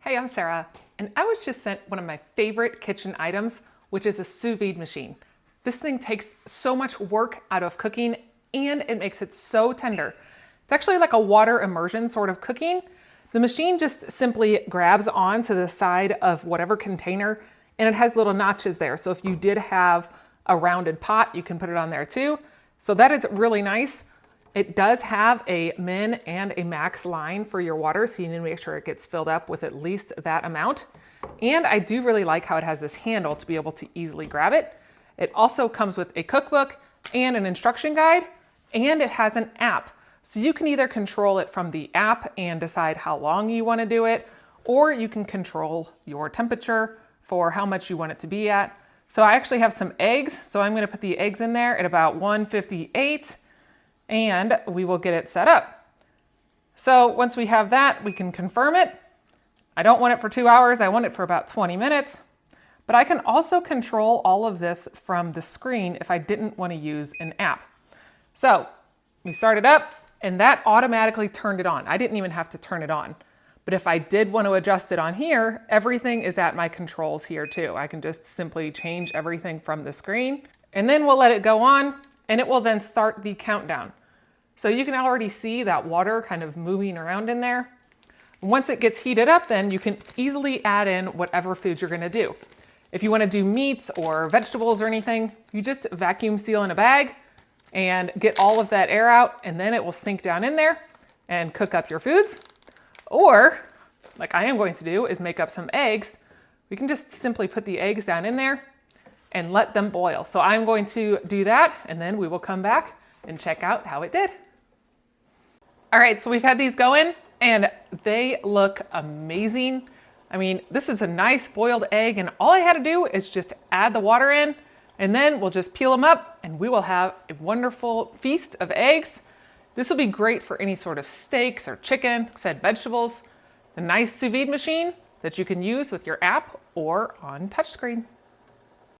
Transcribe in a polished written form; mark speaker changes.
Speaker 1: Hey, I'm Sarah, and I was just sent one of my favorite kitchen items, which is a sous vide machine. This thing takes so much work out of cooking and it makes it so tender. It's actually like a water immersion sort of cooking. The machine just simply grabs onto the side of whatever container and it has little notches there. So if you did have a rounded pot, you can put it on there too. So that is really nice. It does have a min and a max line for your water, so you need to make sure it gets filled up with at least that amount. And I do really like how it has this handle to be able to easily grab it. It also comes with a cookbook and an instruction guide, and it has an app. So you can either control it from the app and decide how long you want to do it, or you can control your temperature for how much you want it to be at. So I actually have some eggs, so I'm going to put the eggs in there at about 158. And we will get it set up. So once we have that, we can confirm it. I don't want it for 2 hours, I want it for about 20 minutes. But I can also control all of this from the screen if I didn't want to use an app. So we start it up and that automatically turned it on. I didn't even have to turn it on. But if I did want to adjust it on here, everything is at my controls here too. I can just simply change everything from the screen and then we'll let it go on. And it will then start the countdown. So you can already see that water kind of moving around in there. Once it gets heated up, then you can easily add in whatever food you're gonna do. If you wanna do meats or vegetables or anything, you just vacuum seal in a bag and get all of that air out, and then it will sink down in there and cook up your foods. Or, like I am going to do, is make up some eggs. We can just simply put the eggs down in there and let them boil. So I'm going to do that and then we will come back and check out how it did. All right, so we've had these going and they look amazing. I mean, this is a nice boiled egg and all I had to do is just add the water in and then we'll just peel them up and we will have a wonderful feast of eggs. This will be great for any sort of steaks or chicken, said vegetables. A nice sous vide machine that you can use with your app or on touchscreen.